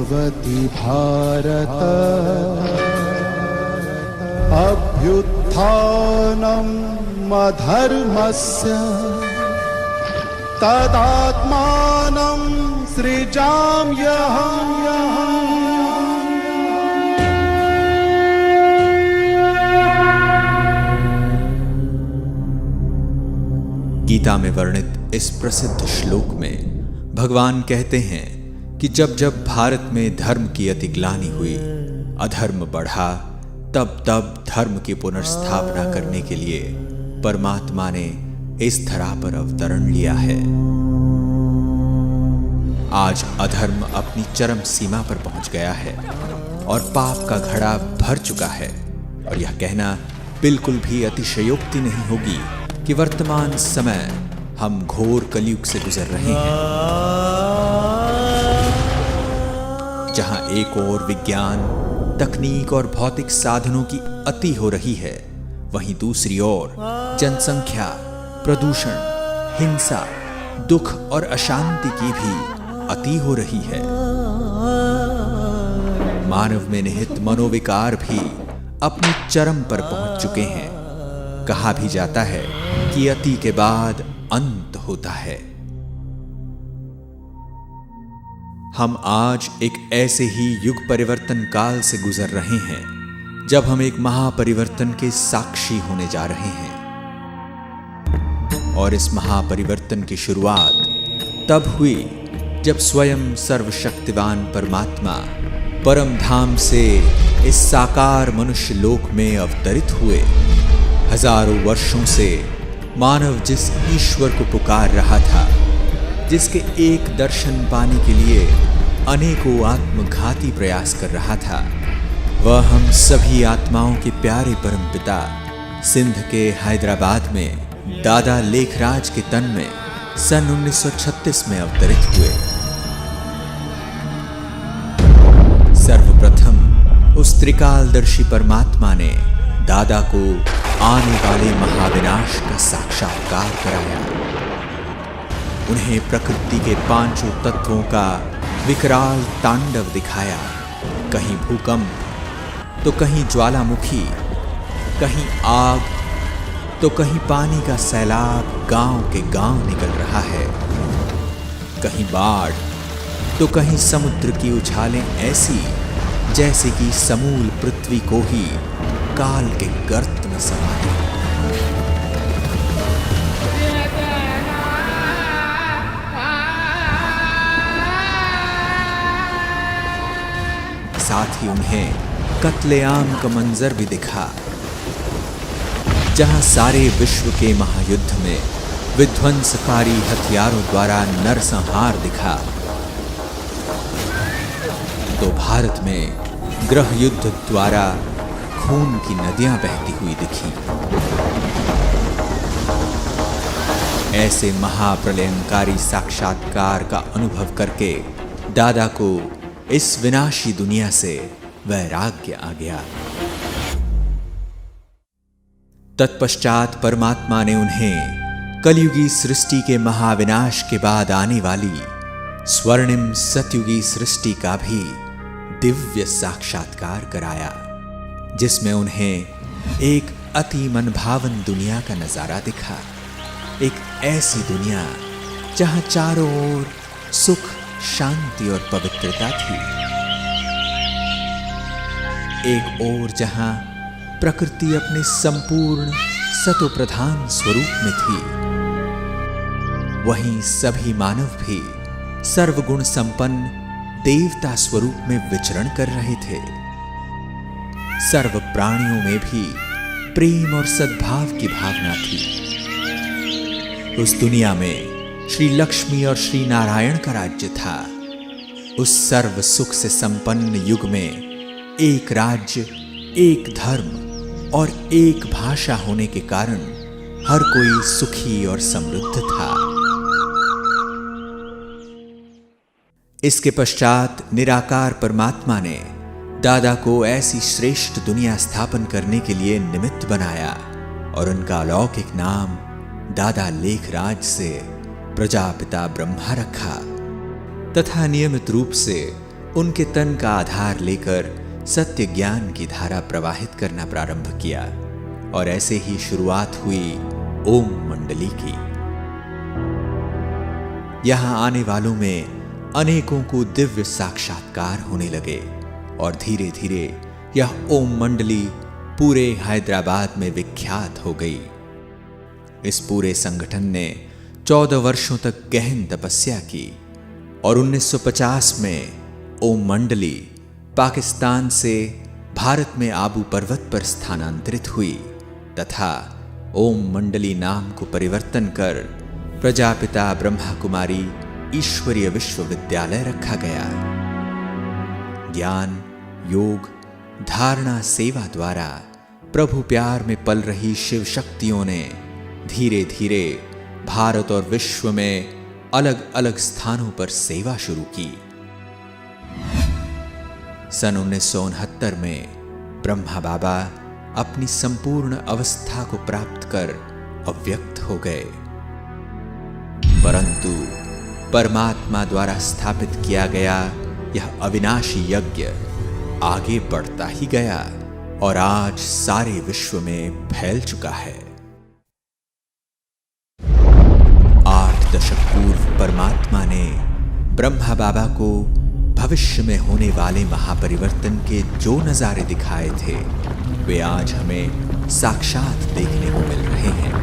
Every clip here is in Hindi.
भवति भारत अभ्युत्थानम् अधर्मस्य तदात्मानं सृजाम्यहम्। गीता में वर्णित इस प्रसिद्ध श्लोक में भगवान कहते हैं कि जब जब भारत में धर्म की अतिग्लानि हुई, अधर्म बढ़ा, तब तब धर्म की पुनर्स्थापना करने के लिए परमात्मा ने इस धरा पर अवतरण लिया है। आज अधर्म अपनी चरम सीमा पर पहुंच गया है और पाप का घड़ा भर चुका है, और यह कहना बिल्कुल भी अतिशयोक्ति नहीं होगी कि वर्तमान समय हम घोर कलयुग से गुजर रहे हैं, जहां एक ओर विज्ञान, तकनीक और भौतिक साधनों की अति हो रही है, वहीं दूसरी ओर जनसंख्या, प्रदूषण, हिंसा, दुख और अशांति की भी अति हो रही है। मानव में निहित मनोविकार भी अपने चरम पर पहुंच चुके हैं। कहा भी जाता है कि अति के बाद अंत होता है। हम आज एक ऐसे ही युग परिवर्तन काल से गुजर रहे हैं जब हम एक महापरिवर्तन के साक्षी होने जा रहे हैं, और इस महापरिवर्तन की शुरुआत तब हुई जब स्वयं सर्वशक्तिवान परमात्मा परम धाम से इस साकार मनुष्य लोक में अवतरित हुए। हजारों वर्षों से मानव जिस ईश्वर को पुकार रहा था, जिसके एक दर्शन पाने के लिए अनेकों आत्मघाती प्रयास कर रहा था, वह हम सभी आत्माओं के प्यारे परमपिता सिंध के हैदराबाद में दादा लेखराज के तन में सन 1936 में अवतरित हुए। सर्वप्रथम उस त्रिकालदर्शी परमात्मा ने दादा को आने वाले महाविनाश का साक्षात्कार कराया। उन्हें प्रकृति के पांचों तत्वों का विकराल तांडव दिखाया। कहीं भूकंप, तो कहीं ज्वालामुखी, कहीं आग, तो कहीं पानी का सैलाब गांव के गांव निकल रहा है। कहीं बाढ़, तो कहीं समुद्र की उछालें ऐसी जैसे कि समूल पृथ्वी को ही काल के गर्त में समा दे। साथ ही उन्हें कत्लेआम का मंजर भी दिखा, जहां सारे विश्व के महायुद्ध में विध्वंसकारी हथियारों द्वारा नरसंहार दिखा, तो भारत में गृह युद्ध द्वारा खून की नदियां बहती हुई दिखी। ऐसे महाप्रलयंकारी साक्षात्कार का अनुभव करके दादा को इस विनाशी दुनिया से वैराग्य आ गया। तत्पश्चात परमात्मा ने उन्हें कलयुगी सृष्टि के महाविनाश के बाद आने वाली स्वर्णिम सतयुगी सृष्टि का भी दिव्य साक्षात्कार कराया, जिसमें उन्हें एक अति मनभावन दुनिया का नजारा दिखा। एक ऐसी दुनिया जहां चारों ओर सुख, शांति और पवित्रता थी। एक ओर जहां प्रकृति अपने संपूर्ण सतोप्रधान स्वरूप में थी, वहीं सभी मानव भी सर्वगुण संपन्न देवता स्वरूप में विचरण कर रहे थे। सर्व प्राणियों में भी प्रेम और सद्भाव की भावना थी। उस दुनिया में श्री लक्ष्मी और श्री नारायण का राज्य था। उस सर्व सुख से संपन्न युग में एक राज्य, एक धर्म और एक भाषा होने के कारण हर कोई सुखी और समृद्ध था। इसके पश्चात निराकार परमात्मा ने दादा को ऐसी श्रेष्ठ दुनिया स्थापन करने के लिए निमित्त बनाया और उनका अलौकिक नाम दादा लेखराज से प्रजापिता ब्रह्मा रखा तथा नियमित रूप से उनके तन का आधार लेकर सत्य ज्ञान की धारा प्रवाहित करना प्रारंभ किया और ऐसे ही शुरुआत हुई ओम मंडली की। यहां आने वालों में अनेकों को दिव्य साक्षात्कार होने लगे और धीरे धीरे यह ओम मंडली पूरे हैदराबाद में विख्यात हो गई। इस पूरे संगठन ने 14 वर्षों तक गहन तपस्या की और 1950 में ओम मंडली पाकिस्तान से भारत में आबू पर्वत पर स्थानांतरित हुई तथा ओम मंडली नाम को परिवर्तन कर प्रजापिता ब्रह्मा कुमारी ईश्वरीय विश्वविद्यालय रखा गया। ज्ञान, योग, धारणा, सेवा द्वारा प्रभु प्यार में पल रही शिव शक्तियों ने धीरे धीरे भारत और विश्व में अलग अलग स्थानों पर सेवा शुरू की। सन 1969 में ब्रह्मा बाबा अपनी संपूर्ण अवस्था को प्राप्त कर अव्यक्त हो गए, परंतु परमात्मा द्वारा स्थापित किया गया यह अविनाशी यज्ञ आगे बढ़ता ही गया और आज सारे विश्व में फैल चुका है। 8 दशक पूर्व परमात्मा ने ब्रह्मा बाबा को भविष्य में होने वाले महापरिवर्तन के जो नजारे दिखाए थे वे आज हमें साक्षात देखने को मिल रहे हैं।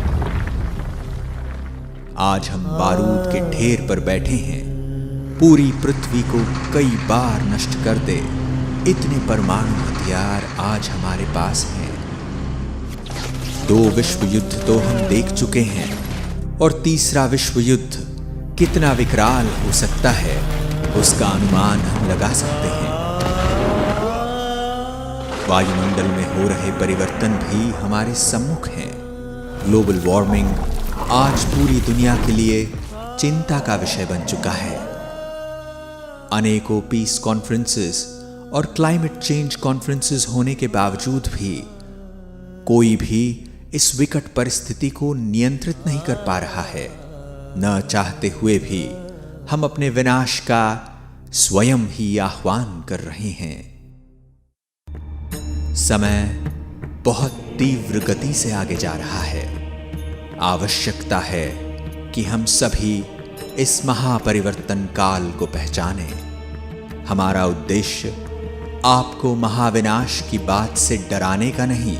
आज हम बारूद के ढेर पर बैठे हैं। पूरी पृथ्वी को कई बार नष्ट कर दे इतने परमाणु हथियार आज हमारे पास हैं। 2 विश्व युद्ध तो हम देख चुके हैं और तीसरा विश्व युद्ध कितना विकराल हो सकता है उसका अनुमान हम लगा सकते हैं। वायुमंडल में हो रहे परिवर्तन भी हमारे सम्मुख हैं। ग्लोबल वार्मिंग आज पूरी दुनिया के लिए चिंता का विषय बन चुका है। अनेकों पीस कॉन्फ्रेंसेस और क्लाइमेट चेंज कॉन्फ्रेंसेस होने के बावजूद भी कोई भी इस विकट परिस्थिति को नियंत्रित नहीं कर पा रहा है। न चाहते हुए भी हम अपने विनाश का स्वयं ही आह्वान कर रहे हैं। समय बहुत तीव्र गति से आगे जा रहा है। आवश्यकता है कि हम सभी इस महापरिवर्तन काल को पहचानें। हमारा उद्देश्य आपको महाविनाश की बात से डराने का नहीं,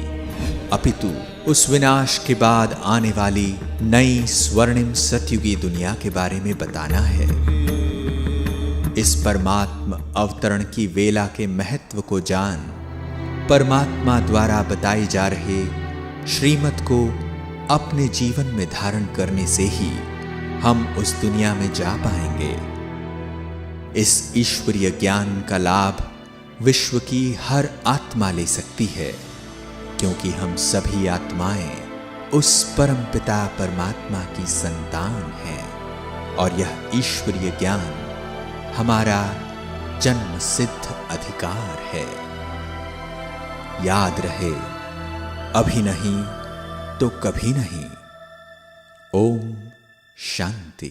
अपितु उस विनाश के बाद आने वाली नई स्वर्णिम सतयुगी दुनिया के बारे में बताना है। इस परमात्मा अवतरण की वेला के महत्व को जान परमात्मा द्वारा बताई जा रहे श्रीमत को अपने जीवन में धारण करने से ही हम उस दुनिया में जा पाएंगे। इस ईश्वरीय ज्ञान का लाभ विश्व की हर आत्मा ले सकती है, क्योंकि हम सभी आत्माएं उस परम पिता परमात्मा की संतान हैं और यह ईश्वरीय ज्ञान हमारा जन्म सिद्ध अधिकार है। याद रहे, अभी नहीं तो कभी नहीं। ओम शांति।